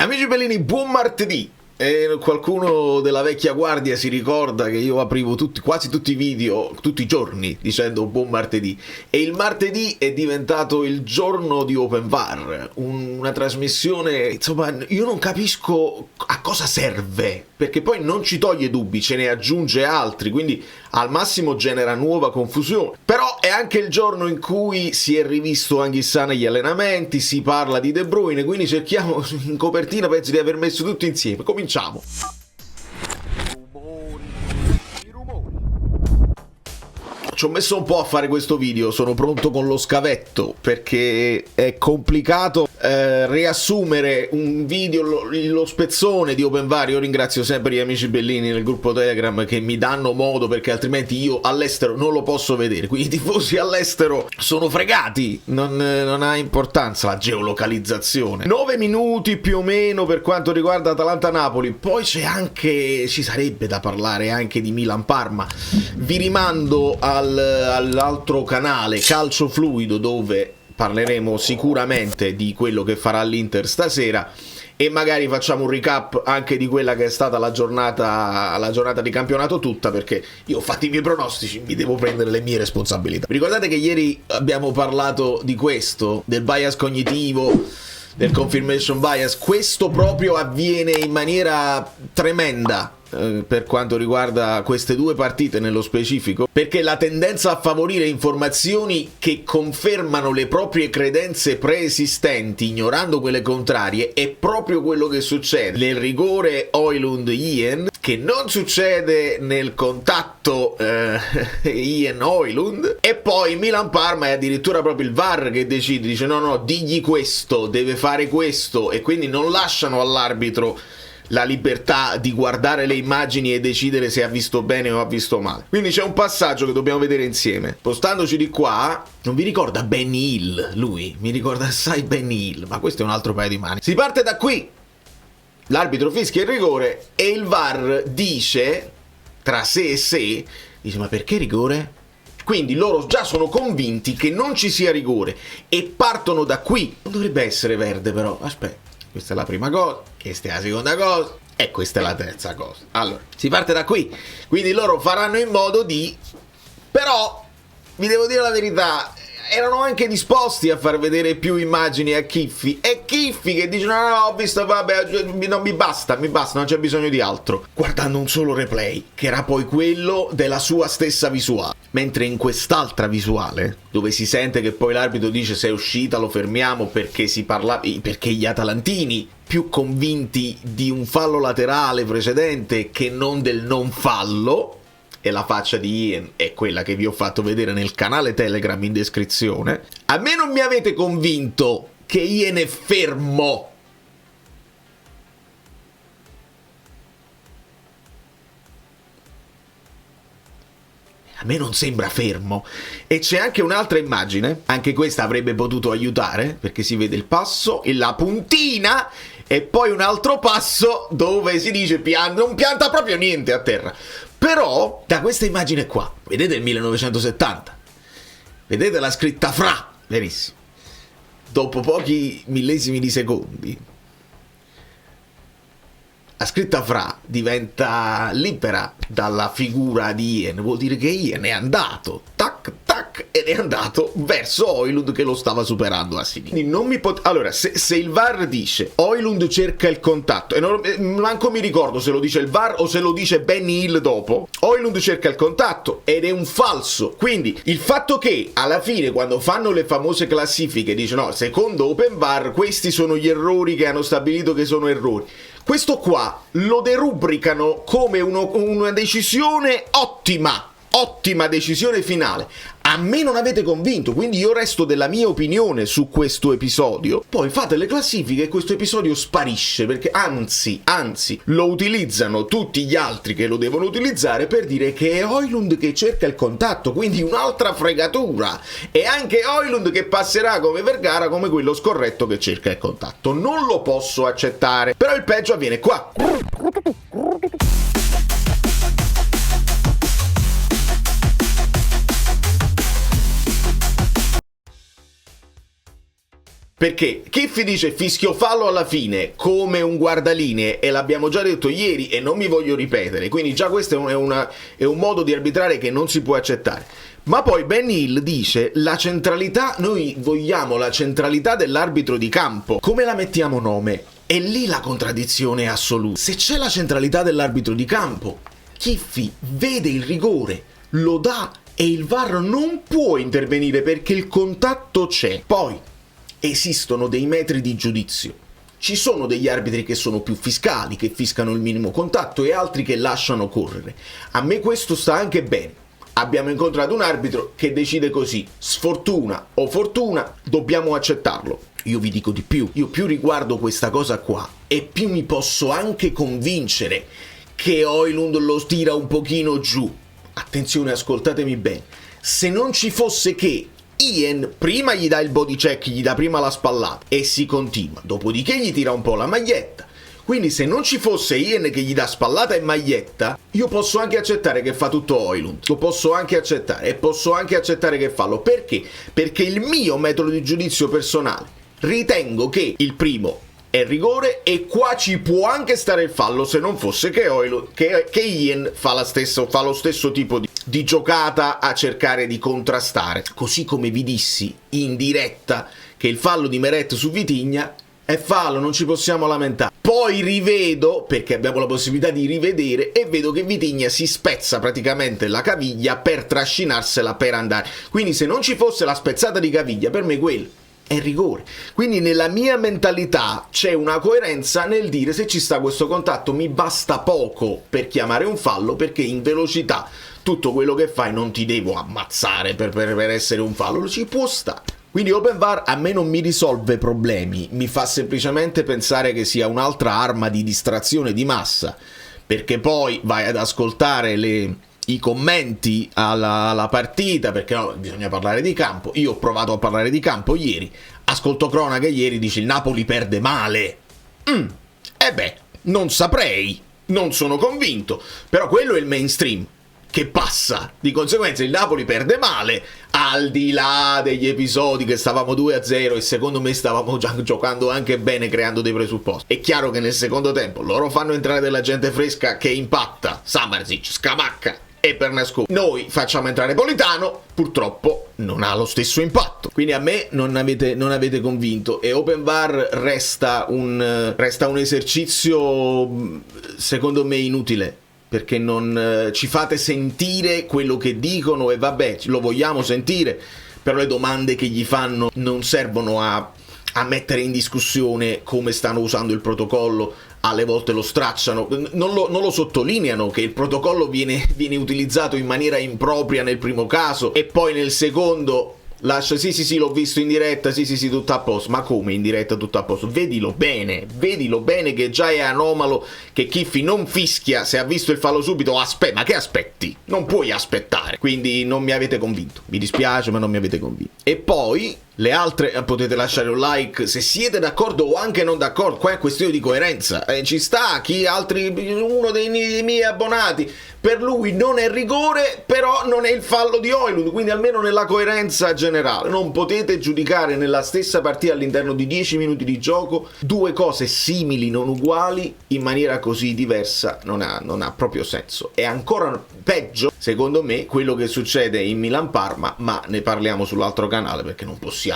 Amici bellini, buon martedì! Qualcuno della vecchia guardia si ricorda che io aprivo quasi tutti i video, tutti i giorni, dicendo buon martedì. E il martedì è diventato il giorno di OpenVAR, una trasmissione, insomma, io non capisco a cosa serve, perché poi non ci toglie dubbi, ce ne aggiunge altri, quindi al massimo genera nuova confusione. Però è anche il giorno in cui si è rivisto Anghissà negli allenamenti, si parla di De Bruyne, quindi cerchiamo in copertina, penso di aver messo tutto insieme. Cominciamo. Ci ho messo un po' a fare questo video, sono pronto con lo scavetto perché è complicato riassumere un video, lo spezzone di OpenVAR. Io ringrazio sempre gli amici bellini nel gruppo Telegram che mi danno modo, perché altrimenti io all'estero non lo posso vedere, quindi i tifosi all'estero sono fregati, non ha importanza la geolocalizzazione. 9 minuti più o meno per quanto riguarda Atalanta-Napoli, poi ci sarebbe da parlare anche di Milan-Parma. Vi rimando all'altro canale Calcio Fluido, dove parleremo sicuramente di quello che farà l'Inter stasera e magari facciamo un recap anche di quella che è stata la giornata di campionato tutta, perché io ho fatto i miei pronostici, mi devo prendere le mie responsabilità. Vi ricordate che ieri abbiamo parlato di questo, del bias cognitivo, del confirmation bias? Questo proprio avviene in maniera tremenda per quanto riguarda queste due partite nello specifico, perché la tendenza a favorire informazioni che confermano le proprie credenze preesistenti ignorando quelle contrarie è proprio quello che succede nel rigore Højlund-Ien, che non succede nel contatto Ien-Højlund, e poi Milan-Parma è addirittura proprio il VAR che decide, dice no, digli questo, deve fare questo, e quindi non lasciano all'arbitro la libertà di guardare le immagini e decidere se ha visto bene o ha visto male. Quindi c'è un passaggio che dobbiamo vedere insieme. Spostandoci di qua, non vi ricorda Benny Hill? Lui mi ricorda assai Benny Hill, ma questo è un altro paio di mani. Si parte da qui, l'arbitro fischia il rigore e il VAR dice, tra sé e sé, dice ma perché rigore? Quindi loro già sono convinti che non ci sia rigore e partono da qui. Non dovrebbe essere verde, però, aspetta. Questa è la prima cosa, questa è la seconda cosa e questa è la terza cosa. Allora, si parte da qui. Quindi loro faranno in modo di... Però, vi devo dire la verità, erano anche disposti a far vedere più immagini a Chiffi. E Chiffi che dice no, ho visto, vabbè, non mi basta, non c'è bisogno di altro. Guardando un solo replay, che era poi quello della sua stessa visuale. Mentre in quest'altra visuale, dove si sente che poi l'arbitro dice se è uscita lo fermiamo perché perché gli atalantini, più convinti di un fallo laterale precedente che non del non fallo, e la faccia di Ien è quella che vi ho fatto vedere nel canale Telegram in descrizione, a me non mi avete convinto che Ien è fermo. A me non sembra fermo. E c'è anche un'altra immagine, anche questa avrebbe potuto aiutare, perché si vede il passo e la puntina e poi un altro passo dove si dice non pianta proprio niente a terra. Però da questa immagine qua, vedete il 1970, vedete la scritta FRA, verissimo, dopo pochi millesimi di secondi la scritta FRA diventa libera dalla figura di Ien, vuol dire che Ien è andato, tac, tac, ed è andato verso Højlund che lo stava superando a sinistra. Quindi non mi allora, se il VAR dice Højlund cerca il contatto, e manco mi ricordo se lo dice il VAR o se lo dice Benny Hill dopo, Højlund cerca il contatto ed è un falso. Quindi il fatto che alla fine, quando fanno le famose classifiche, dice no, secondo OpenVAR questi sono gli errori che hanno stabilito che sono errori, questo qua lo derubricano come una decisione ottima decisione finale. A me non avete convinto, quindi io resto della mia opinione su questo episodio. Poi fate le classifiche e questo episodio sparisce, perché anzi lo utilizzano tutti gli altri che lo devono utilizzare per dire che è Højlund che cerca il contatto, quindi un'altra fregatura. E anche Højlund che passerà come Vergara come quello scorretto che cerca il contatto. Non lo posso accettare. Però il peggio avviene qua. Perché Chiffi dice fischio fallo alla fine come un guardalinee, e l'abbiamo già detto ieri e non mi voglio ripetere, quindi già questo è un modo di arbitrare che non si può accettare. Ma poi Ben Hill dice la centralità, noi vogliamo la centralità dell'arbitro di campo. Come la mettiamo nome? E lì la contraddizione è assoluta. Se c'è la centralità dell'arbitro di campo, Chiffi vede il rigore, lo dà e il VAR non può intervenire perché il contatto c'è. Poi esistono dei metri di giudizio. Ci sono degli arbitri che sono più fiscali, che fiscano il minimo contatto, e altri che lasciano correre. A me questo sta anche bene. Abbiamo incontrato un arbitro che decide così, sfortuna o fortuna, dobbiamo accettarlo. Io vi dico di più, io più riguardo questa cosa qua e più mi posso anche convincere che Højlund lo tira un pochino giù. Attenzione, ascoltatemi bene. Se non ci fosse che Ian prima gli dà il body check, gli dà prima la spallata e si continua, dopodiché gli tira un po' la maglietta. Quindi se non ci fosse Ian che gli dà spallata e maglietta, io posso anche accettare che fa tutto Højlund, lo posso anche accettare, e posso anche accettare che fallo. Perché? Perché il mio metodo di giudizio personale ritengo che il primo è rigore, e qua ci può anche stare il fallo se non fosse che che Ian fa lo stesso tipo di giocata a cercare di contrastare. Così come vi dissi in diretta che il fallo di Meret su Vitinha è fallo, non ci possiamo lamentare. Poi rivedo, perché abbiamo la possibilità di rivedere, e vedo che Vitinha si spezza praticamente la caviglia per trascinarsela per andare. Quindi se non ci fosse la spezzata di caviglia, per me quello è rigore. Quindi nella mia mentalità c'è una coerenza nel dire se ci sta questo contatto mi basta poco per chiamare un fallo, perché in velocità tutto quello che fai non ti devo ammazzare per essere un fallo, ci può stare. Quindi Open VAR a me non mi risolve problemi, mi fa semplicemente pensare che sia un'altra arma di distrazione di massa, perché poi vai ad ascoltare i commenti alla partita, perché no, bisogna parlare di campo. Io ho provato a parlare di campo ieri, ascolto cronache ieri, dice il Napoli perde male. E beh, non saprei, non sono convinto, però quello è il mainstream che passa, di conseguenza il Napoli perde male, al di là degli episodi che stavamo 2-0 e secondo me stavamo già giocando anche bene, creando dei presupposti. È chiaro che nel secondo tempo loro fanno entrare della gente fresca che impatta, Samardžić, Scamacca e Bernasconi. Noi facciamo entrare Politano, purtroppo non ha lo stesso impatto. Quindi a me non avete convinto, e Open VAR resta un esercizio secondo me inutile, perché non ci fate sentire quello che dicono, e vabbè, lo vogliamo sentire, però le domande che gli fanno non servono a mettere in discussione come stanno usando il protocollo. Alle volte lo stracciano, non lo sottolineano che il protocollo viene utilizzato in maniera impropria nel primo caso, e poi nel secondo lascia sì, l'ho visto in diretta, sì, tutto a posto. Ma come in diretta tutto a posto? Vedilo bene che già è anomalo che Chiffi non fischia se ha visto il fallo subito. Ma che aspetti? Non puoi aspettare. Quindi non mi avete convinto, mi dispiace, ma non mi avete convinto. E poi le altre potete lasciare un like se siete d'accordo o anche non d'accordo. Qua è questione di coerenza, ci sta uno dei miei abbonati, per lui non è rigore, però non è il fallo di Højlund, quindi almeno nella coerenza generale non potete giudicare nella stessa partita, all'interno di 10 minuti di gioco, due cose simili non uguali in maniera così diversa. Non ha proprio senso. È ancora peggio secondo me quello che succede in Milan-Parma, ma ne parliamo sull'altro canale, perché non possiamo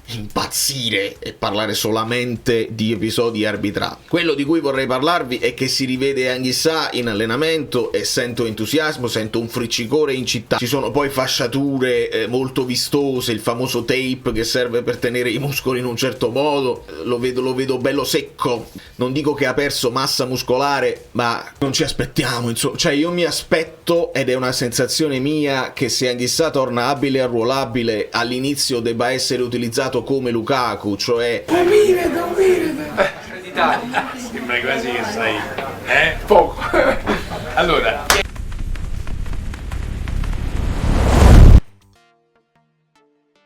impazzire e parlare solamente di episodi arbitrali. Quello di cui vorrei parlarvi è che si rivede Anghissà in allenamento e sento entusiasmo, sento un friccicore in città. Ci sono poi fasciature molto vistose, il famoso tape che serve per tenere i muscoli in un certo modo, lo vedo bello secco. Non dico che ha perso massa muscolare, ma non ci aspettiamo, insomma. Cioè io mi aspetto, ed è una sensazione mia, che se Anghissà torna abile e arruolabile all'inizio debba essere utilizzato come Lukaku, cioè d'Italia. Sembra quasi che sai, poco. Allora,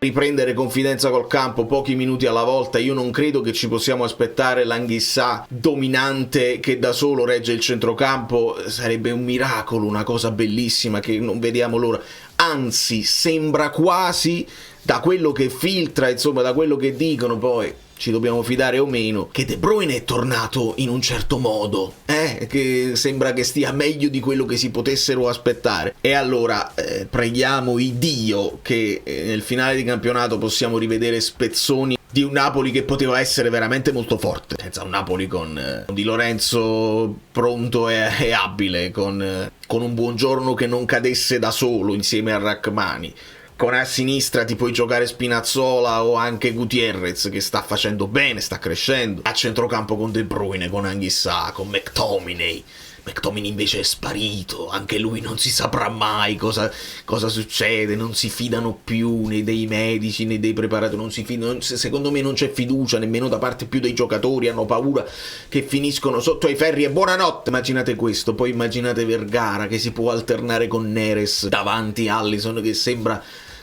riprendere confidenza col campo pochi minuti alla volta. Io non credo che ci possiamo aspettare l'Anghissà dominante che da solo regge il centrocampo. Sarebbe un miracolo, una cosa bellissima che non vediamo l'ora. Anzi, sembra quasi, da quello che filtra, insomma, da quello che dicono, poi ci dobbiamo fidare o meno che De Bruyne è tornato in un certo modo, che sembra che stia meglio di quello che si potessero aspettare. E allora preghiamo il Dio che nel finale di campionato possiamo rivedere spezzoni di un Napoli che poteva essere veramente molto forte, senza un Napoli con Di Lorenzo pronto e abile, con un Buongiorno che non cadesse da solo insieme a Rachmani, con a sinistra ti puoi giocare Spinazzola o anche Gutierrez che sta facendo bene, sta crescendo, a centrocampo con De Bruyne, con Anguissa, con McTominay invece è sparito, anche lui non si saprà mai cosa succede, non si fidano più né dei medici né dei preparatori, secondo me non c'è fiducia nemmeno da parte più dei giocatori, hanno paura che finiscono sotto ai ferri e buonanotte. Immaginate questo, poi immaginate Vergara che si può alternare con Neres davanti Alisson che sembra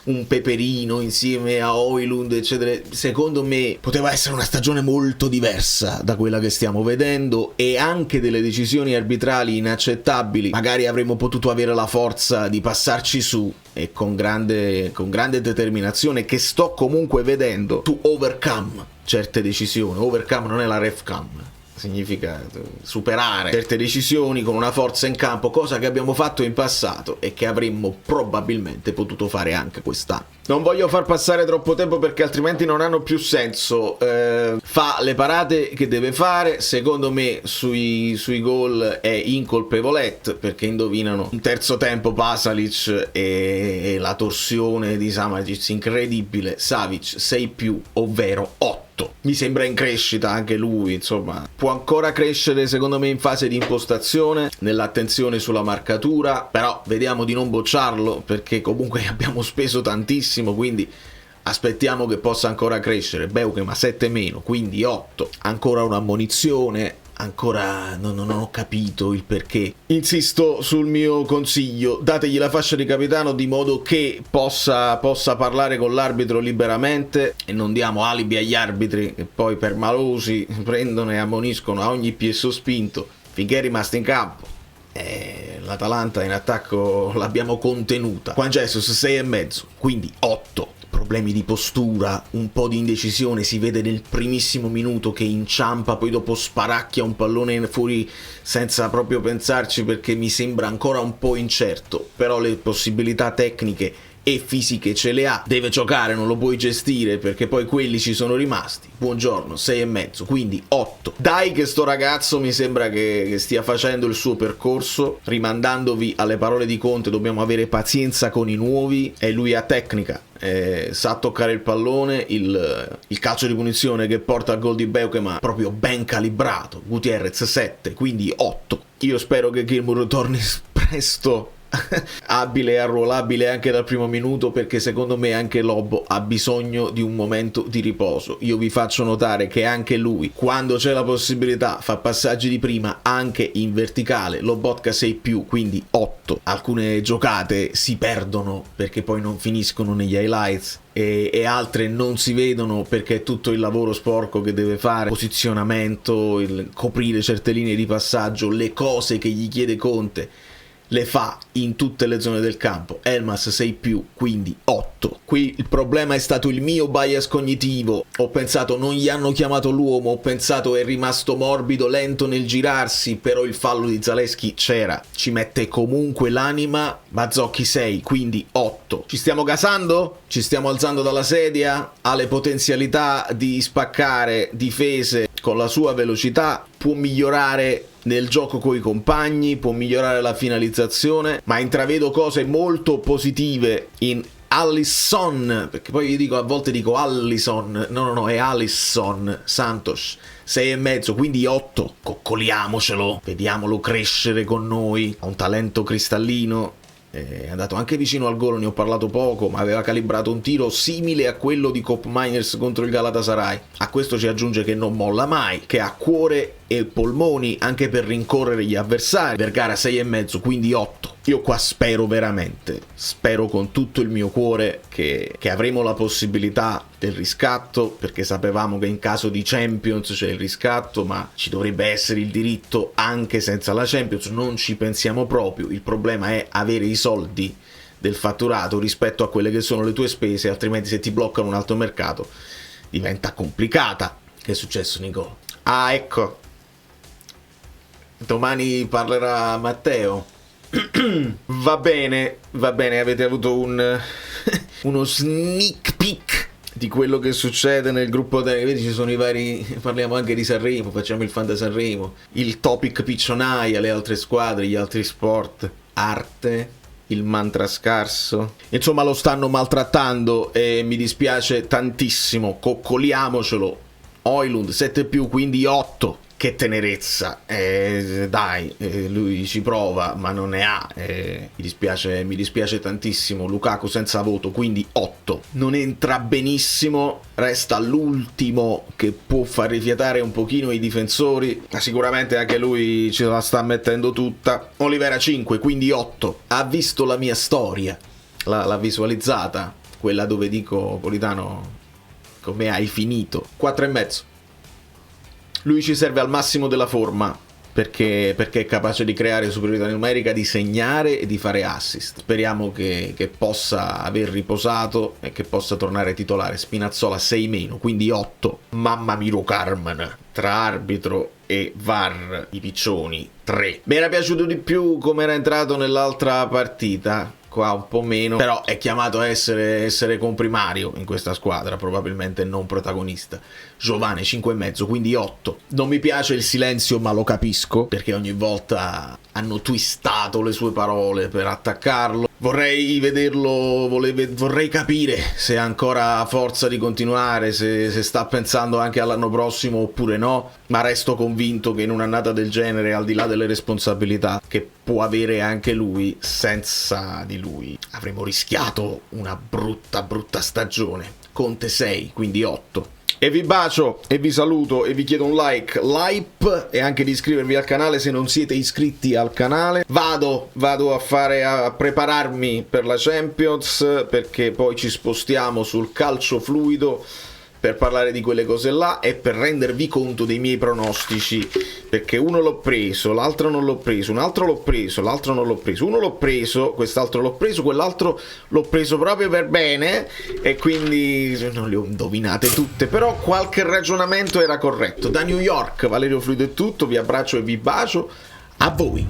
un peperino insieme a Højlund eccetera. Secondo me poteva essere una stagione molto diversa da quella che stiamo vedendo, e anche delle decisioni arbitrali inaccettabili magari avremmo potuto avere la forza di passarci su, e con grande determinazione che sto comunque vedendo, to overcome certe decisioni. Overcome non è la refcam, significa superare certe decisioni con una forza in campo, cosa che abbiamo fatto in passato e che avremmo probabilmente potuto fare anche quest'anno. Non voglio far passare troppo tempo perché altrimenti non hanno più senso. Fa le parate che deve fare, secondo me sui gol è incolpevolette, perché indovinano un terzo tempo Pasalic e la torsione di Samajic incredibile. Savic 6+, ovvero 8. Mi sembra in crescita anche lui, insomma può ancora crescere secondo me in fase di impostazione, nell'attenzione sulla marcatura, però vediamo di non bocciarlo perché comunque abbiamo speso tantissimo, quindi aspettiamo che possa ancora crescere. Beukema 7-, quindi 8, ancora un'ammonizione. Ancora non ho capito il perché. Insisto sul mio consiglio, dategli la fascia di capitano di modo che possa parlare con l'arbitro liberamente, e non diamo alibi agli arbitri che poi permalosi prendono e ammoniscono a ogni piede spinto finché è rimasto in campo. L'Atalanta in attacco l'abbiamo contenuta. Juan Jesus 6,5, quindi 8. Problemi di postura, un po' di indecisione, si vede nel primissimo minuto che inciampa, poi dopo sparacchia un pallone fuori senza proprio pensarci, perché mi sembra ancora un po' incerto, però le possibilità tecniche e fisiche ce le ha, deve giocare, non lo puoi gestire perché poi quelli ci sono rimasti. Buongiorno 6,5, quindi 8. Dai che sto ragazzo mi sembra che stia facendo il suo percorso. Rimandandovi alle parole di Conte, dobbiamo avere pazienza con i nuovi, e lui ha tecnica, sa toccare il pallone, il calcio di punizione che porta al gol di Beukema proprio ben calibrato. Gutierrez 7, quindi 8. Io spero che Gilmour torni presto abile e arruolabile anche dal primo minuto, perché secondo me anche Lobo ha bisogno di un momento di riposo. Io vi faccio notare che anche lui, quando c'è la possibilità, fa passaggi di prima anche in verticale. Lobotka 6+, quindi 8. Alcune giocate si perdono perché poi non finiscono negli highlights e altre non si vedono perché è tutto il lavoro sporco che deve fare, posizionamento, coprire certe linee di passaggio, le cose che gli chiede Conte le fa in tutte le zone del campo. Elmas 6+, quindi 8. Qui il problema è stato il mio bias cognitivo. Ho pensato non gli hanno chiamato l'uomo, ho pensato è rimasto morbido, lento nel girarsi, però il fallo di Zalewski c'era, ci mette comunque l'anima. Mazzocchi 6, quindi 8. Ci stiamo gasando? Ci stiamo alzando dalla sedia? Ha le potenzialità di spaccare difese con la sua velocità, può migliorare nel gioco coi compagni, può migliorare la finalizzazione, ma intravedo cose molto positive in Alisson, perché poi io a volte dico Allison, no, è Alisson Santos, 6,5, quindi 8. Coccoliamocelo, vediamolo crescere con noi, ha un talento cristallino. È andato anche vicino al gol, ne ho parlato poco, ma aveva calibrato un tiro simile a quello di Koopmeiners contro il Galatasaray. A questo ci aggiunge che non molla mai, che ha cuore e polmoni anche per rincorrere gli avversari. Vergara 6,5, quindi 8. Io qua spero veramente, spero con tutto il mio cuore che avremo la possibilità del riscatto, perché sapevamo che in caso di Champions c'è il riscatto, ma ci dovrebbe essere il diritto anche senza la Champions. Non ci pensiamo proprio, il problema è avere i soldi del fatturato rispetto a quelle che sono le tue spese, altrimenti se ti bloccano un altro mercato diventa complicata. Che è successo, Nicola? Ah, ecco. Domani parlerà Matteo. Va bene, avete avuto uno sneak peek di quello che succede nel gruppo vedi, ci sono i vari, parliamo anche di Sanremo, facciamo il Fanta Sanremo, il topic piccionaia, le altre squadre, gli altri sport, arte, il mantra scarso, insomma lo stanno maltrattando e mi dispiace tantissimo, coccoliamocelo. Højlund 7+, quindi 8. Che tenerezza, dai, lui ci prova ma non ne ha, mi dispiace tantissimo. Lukaku senza voto, quindi 8. Non entra benissimo, resta l'ultimo che può far rifiatare un pochino i difensori, ma sicuramente anche lui ce la sta mettendo tutta. Olivera 5, quindi 8. Ha visto la mia storia, l'ha visualizzata, quella dove dico Politano, come hai finito? 4,5. Lui ci serve al massimo della forma perché è capace di creare superiorità numerica, di segnare e di fare assist. Speriamo che possa aver riposato e che possa tornare titolare. Spinazzola 6-, quindi 8. Mamma mia Carmen, tra arbitro e VAR, i piccioni 3. Mi era piaciuto di più come era entrato nell'altra partita, qua un po' meno, però è chiamato a essere comprimario in questa squadra, probabilmente non protagonista. Giovane 5,5, quindi 8. Non mi piace il silenzio, ma lo capisco, perché ogni volta hanno twistato le sue parole per attaccarlo. Vorrei vederlo, vorrei capire se ha ancora forza di continuare, se sta pensando anche all'anno prossimo oppure no, ma resto convinto che in un'annata del genere, al di là delle responsabilità che può avere anche lui, senza di lui avremmo rischiato una brutta stagione. Conte 6, quindi 8. E vi bacio e vi saluto e vi chiedo un like e anche di iscrivervi al canale se non siete iscritti al canale. Vado a prepararmi per la Champions, perché poi ci spostiamo sul calcio fluido per parlare di quelle cose là e per rendervi conto dei miei pronostici, perché uno l'ho preso, l'altro non l'ho preso, un altro l'ho preso, l'altro non l'ho preso, uno l'ho preso, quest'altro l'ho preso, quell'altro l'ho preso proprio per bene e quindi non le ho indovinate tutte, però qualche ragionamento era corretto. Da New York, Valerio Fluido è tutto, vi abbraccio e vi bacio, a voi.